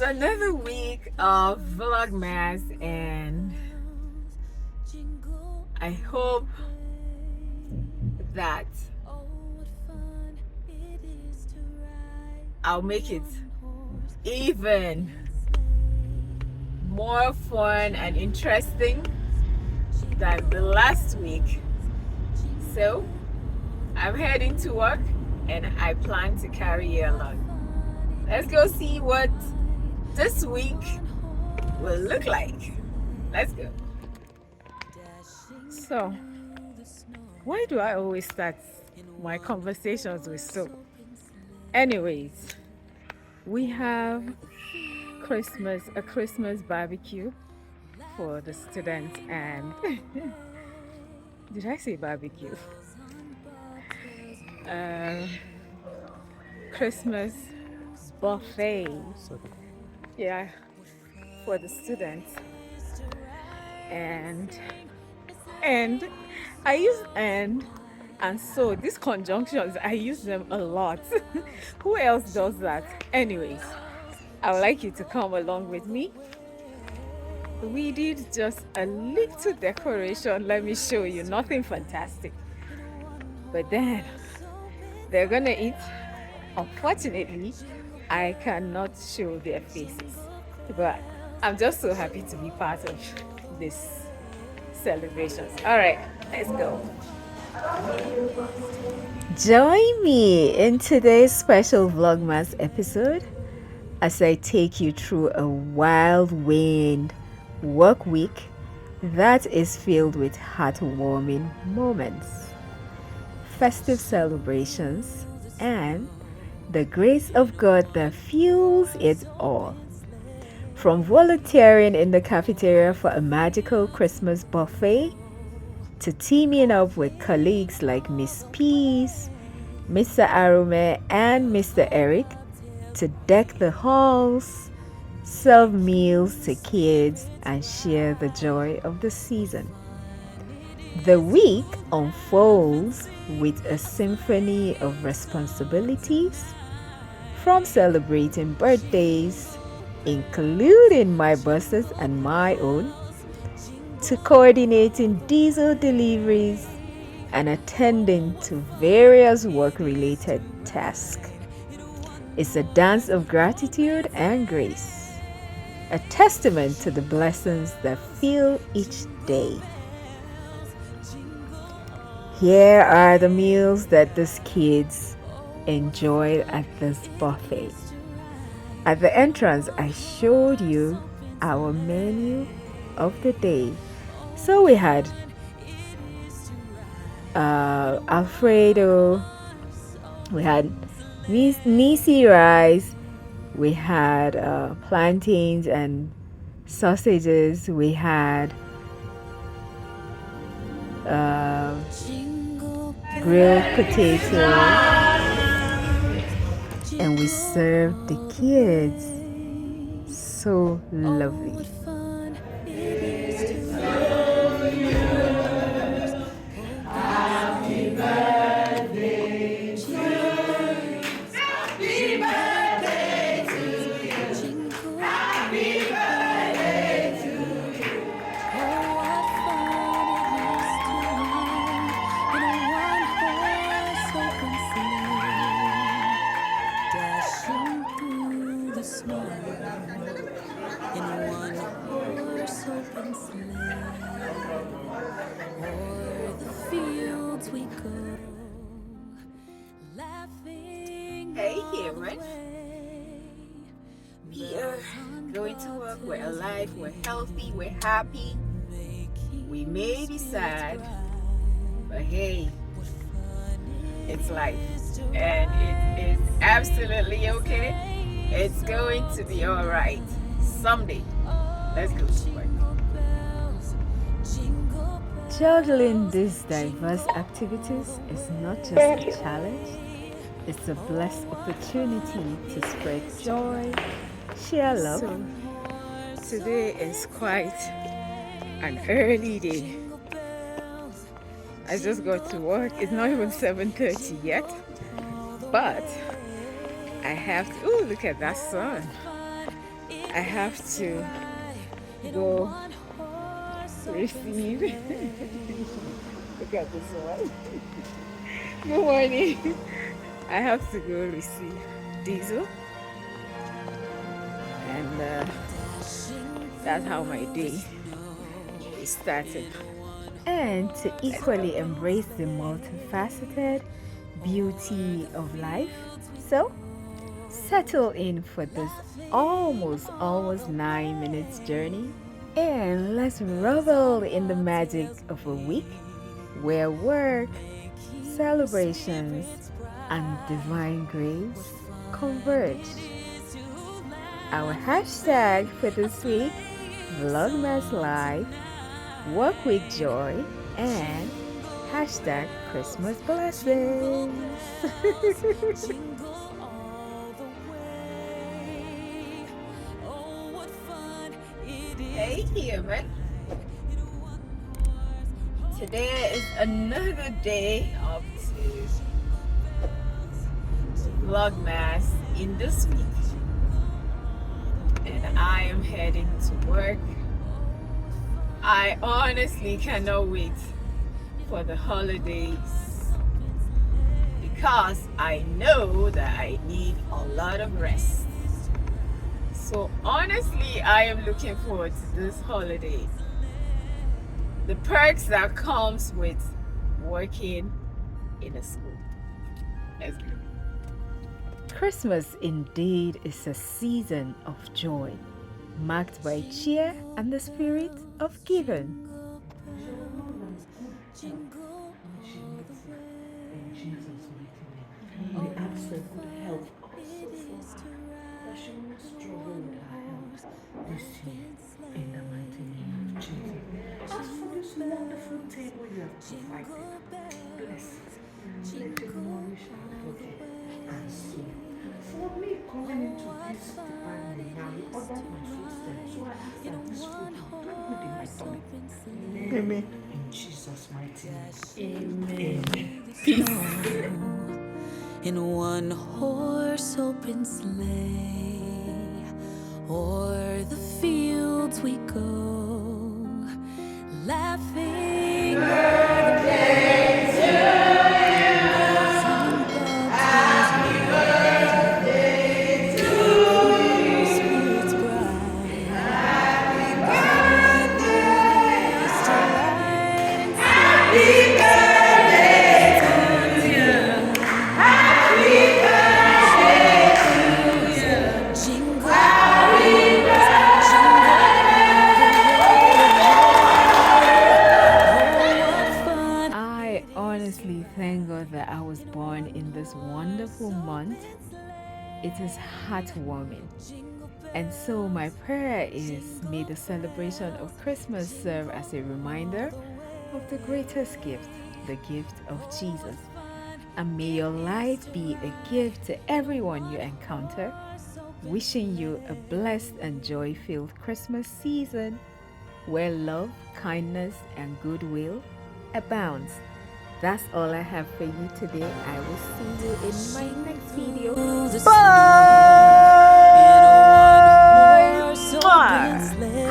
another week of vlogmas, and I hope that I'll make it even more fun and interesting than the last week. So I'm heading to work and I plan to carry you along. Let's go see what this week will look like. Let's go. So, why do I always start my conversations with so? Anyways, we have a Christmas barbecue for the students, and did I say barbecue? Christmas buffet, yeah, for the students, and I use and so these conjunctions, I use them a lot. Who else does that? Anyways, I would like you to come along with me. We did just a little decoration. Let me show you. Nothing fantastic, but then they're gonna eat. Unfortunately, I cannot show their faces, but I'm just so happy to be part of this celebrations. All right, let's go. Join me in today's special vlogmas episode as I take you through a whirlwind work week that is filled with heartwarming moments, festive celebrations, and the grace of God that fuels it all. From volunteering in the cafeteria for a magical Christmas buffet to teaming up with colleagues like Miss Peace, Mr. Arume, and Mr. Eric to deck the halls, serve meals to kids, and share the joy of the season. The week unfolds with a symphony of responsibilities, from celebrating birthdays, including my boss's and my own, to coordinating diesel deliveries and attending to various work-related tasks. It's a dance of gratitude and grace, a testament to the blessings that fill each day. Here are the meals that these kids enjoyed at this buffet. At the entrance, I showed you our menu of the day. So we had Alfredo, we had nisi rice, we had plantains and sausages, we had grilled potato, and we served the kids. So lovely. Hey, Cameron. We are going to work. We're alive. We're healthy. We're happy. We may be sad, but hey, it's life, and it is absolutely okay. It's going to be all right someday. Let's go to work. Juggling these diverse activities is not just a challenge, it's a blessed opportunity to spread joy, share love. So, today is quite an early day. I just got to work. It's not even 7:30 yet, but I have to. Oh, look at that sun! I have to go receive. Look at this one. Good morning. I have to go receive Diesel, and that's how my day is starting. And to equally embrace the multifaceted beauty of life, so settle in for this almost 9 minutes journey, and let's revel in the magic of a week where work, celebrations, and divine grace converge. Our hashtag for this week: Vlogmas Live, Work Week Joy, and hashtag Christmas Blessings. Hey human, today is another day up to Vlogmas in this week, and I am heading to work. I honestly cannot wait for the holidays because I know that I need a lot of rest. So honestly, I am looking forward to this holiday. The perks that comes with working in a school. Let's go. Christmas indeed is a season of joy, marked by cheer and the spirit of giving. We ask for good health also for her, that she won't struggle with her health this year, in the mighty name of Jesus. As for this wonderful table you have provided, bless it, let it nourish our body and soul. For me coming into this department now, you ordered my footsteps, so I ask that this food will not good in my tummy. Amen. In Jesus' mighty name. Amen. Peace. In one horse open sleigh, o'er the fields we go, laughing o'er the way to you. Happy birthday to you. Spirits bright. Happy birthday to life. Happy birthday. Thank God that I was born in this wonderful month. It is heartwarming. And so my prayer is, may the celebration of Christmas serve as a reminder of the greatest gift, the gift of Jesus. And may your light be a gift to everyone you encounter. Wishing you a blessed and joy-filled Christmas season where love, kindness, and goodwill abounds. That's all I have for you today. I will see you in my next video. Bye!